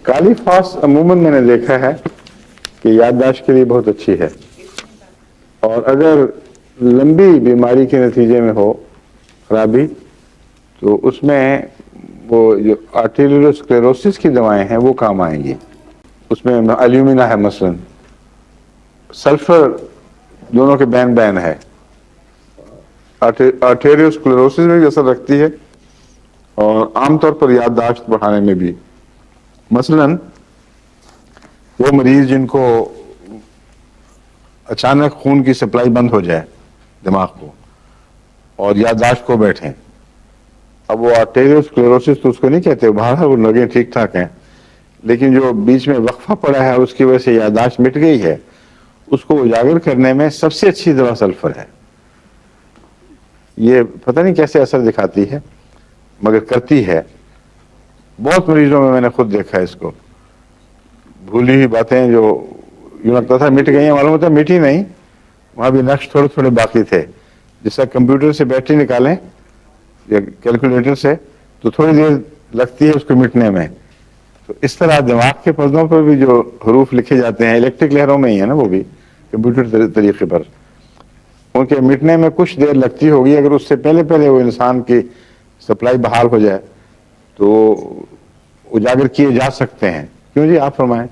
کالی فاس عموماً میں نے دیکھا ہے کہ یادداشت کے لیے بہت اچھی ہے، اور اگر لمبی بیماری کے نتیجے میں ہو خرابی تو اس میں وہ جو آرٹیریوسکلیروسس کی دوائیں ہیں وہ کام آئیں گی. اس میں الومنا ہے مثلا، سلفر، دونوں کے بین بین ہے، آرٹیریوسکلیروسس میں بھی اثر رکھتی ہے اور عام طور پر یادداشت بڑھانے میں بھی. مثلا وہ مریض جن کو اچانک خون کی سپلائی بند ہو جائے دماغ کو اور یادداشت کو بیٹھیں، اب وہ آرٹیریوسکلیروسس تو اس کو نہیں کہتے، باہر وہ لگے ٹھیک ٹھاک ہیں، لیکن جو بیچ میں وقفہ پڑا ہے اس کی وجہ سے یادداشت مٹ گئی ہے، اس کو اجاگر کرنے میں سب سے اچھی دوا سلفر ہے. یہ پتہ نہیں کیسے اثر دکھاتی ہے مگر کرتی ہے. بہت مریضوں میں نے خود دیکھا ہے اس کو. بھولی ہوئی باتیں جو یوں لگتا تھا مٹ گئی ہیں، معلوم ہوتا ہے مٹی نہیں، وہاں بھی نقش تھوڑے تھوڑے باقی تھے. جس طرح کمپیوٹر سے بیٹری نکالیں یا کیلکولیٹر سے تو تھوڑی دیر لگتی ہے اس کو مٹنے میں، تو اس طرح دماغ کے پردوں پر بھی جو حروف لکھے جاتے ہیں الیکٹرک لہروں میں ہی ہے نا، وہ بھی کمپیوٹر طریقے پر، ان کے مٹنے میں کچھ دیر لگتی ہوگی. اگر اس سے پہلے پہلے وہ انسان کی سپلائی بحال ہو جائے تو اجاگر کیے جا سکتے ہیں. کیوں جی آپ فرمائیں.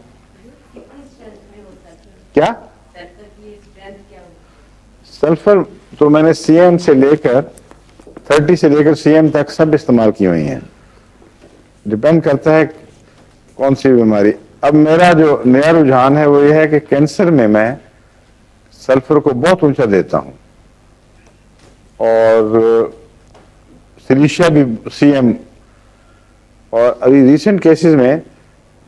کیا سلفر تو میں نے سی ایم سے لے کر 30 سے لے کر سی ایم تک سب استعمال کی ہوئی ہیں، ڈپینڈ کرتا ہے کون سی بیماری. اب میرا جو نیا رجحان ہے وہ یہ ہے کہ کینسر میں سلفر کو بہت اونچا دیتا ہوں، اور سلیشیا بھی سی ایم، اور ابھی ریسنٹ کیسز میں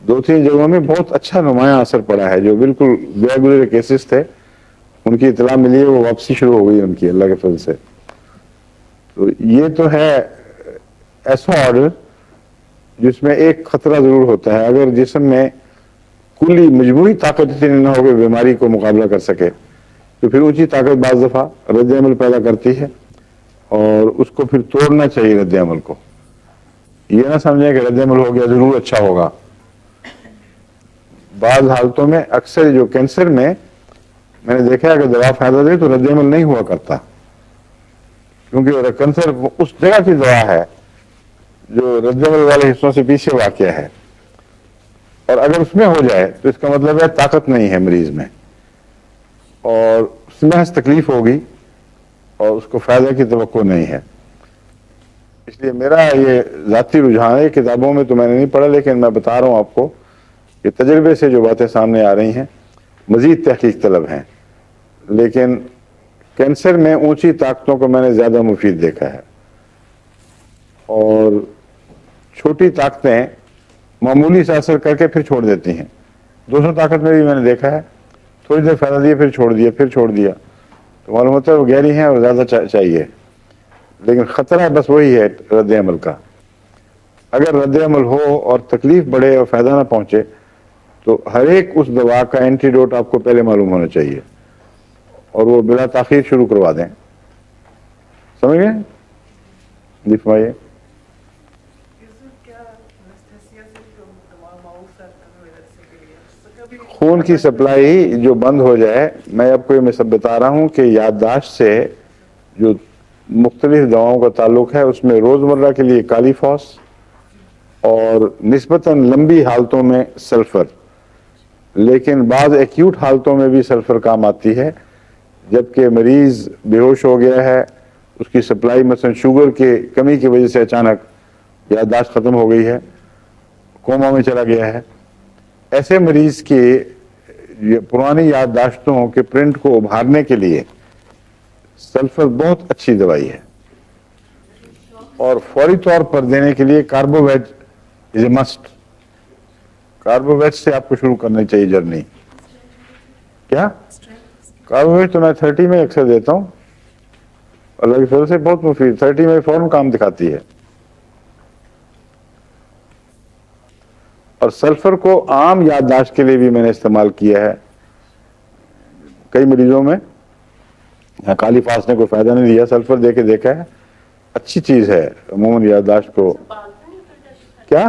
2-3 جگہوں میں بہت اچھا نمایاں اثر پڑا ہے. جو بالکل ریگولر کیسز تھے ان کی اطلاع ملی ہے، وہ واپسی شروع ہو گئی ان کی اللہ کے فضل سے. تو یہ تو ہے ایسا آرڈر جس میں ایک خطرہ ضرور ہوتا ہے. اگر جسم میں کلی مجموعی طاقت اتنی نہ ہو کہ بیماری کو مقابلہ کر سکے تو پھر اونچی طاقت بعض دفعہ رد عمل پیدا کرتی ہے، اور اس کو پھر توڑنا چاہیے رد عمل کو. یہ نہ سمجھیں کہ رد عمل ہو گیا ضرور اچھا ہوگا. بعض حالتوں میں اکثر جو کینسر میں نے دیکھا ہے کہ دوا فائدہ دے تو رد عمل نہیں ہوا کرتا، کیونکہ کینسر اس جگہ کی دوا ہے جو رد عمل والے حصوں سے پیچھے واقع ہے، اور اگر اس میں ہو جائے تو اس کا مطلب ہے طاقت نہیں ہے مریض میں، اور اس میں محض تکلیف ہوگی اور اس کو فائدہ کی توقع نہیں ہے. اس لیے میرا یہ ذاتی رجحان ہے. کتابوں میں تو میں نے نہیں پڑھا، لیکن میں بتا رہا ہوں آپ کو کہ تجربے سے جو باتیں سامنے آ رہی ہیں مزید تحقیق طلب ہیں، لیکن کینسر میں اونچی طاقتوں کو میں نے زیادہ مفید دیکھا ہے، اور چھوٹی طاقتیں معمولی سا اثر کر کے پھر چھوڑ دیتی ہیں. 200 طاقت میں بھی میں نے دیکھا ہے تھوڑی دیر فائدہ دیا پھر چھوڑ دیا پھر چھوڑ دیا، تو معلوم ہوتا ہے وہ گہری ہیں اور زیادہ چاہیے. لیکن خطرہ بس وہی ہے رد عمل کا. اگر رد عمل ہو اور تکلیف بڑھے اور فائدہ نہ پہنچے تو ہر ایک اس دوا کا اینٹیڈوٹ آپ کو پہلے معلوم ہونا چاہیے، اور وہ بلا تاخیر شروع کروا دیں. سمجھ گئے؟ جی فرمائیے. خون کی سپلائی جو بند ہو جائے، میں آپ کو یہ بتا رہا ہوں کہ یادداشت سے جو مختلف دواؤں کا تعلق ہے اس میں روزمرہ کے لیے کالی فاس، اور نسبتاً لمبی حالتوں میں سلفر، لیکن بعض ایکیوٹ حالتوں میں بھی سلفر کام آتی ہے. جبکہ مریض بے ہوش ہو گیا ہے، اس کی سپلائی مثلا شوگر کے کمی کی وجہ سے اچانک یادداشت ختم ہو گئی ہے، کوما میں چلا گیا ہے، ایسے مریض کی پرانی یادداشتوں کے پرنٹ کو ابھارنے کے لیے سلفر بہت اچھی دوائی ہے. اور فوری طور پر دینے کے لیے کاربوویج از اے مسٹ. کاربوویج سے آپ کو شروع کرنی چاہیے جرنی. کیا کاربوویج تو میں 30 میں اکثر دیتا ہوں، اللہ کی فضل سے بہت مفید، 30 میں فوراً کام دکھاتی ہے. اور سلفر کو عام یادداشت کے لیے بھی میں نے استعمال کیا ہے کئی مریضوں میں. کالی فاس نے کوئی فائدہ نہیں دیا، سلفر دے کے دیکھا ہے، اچھی چیز ہے عموماً یادداشت کو. کیا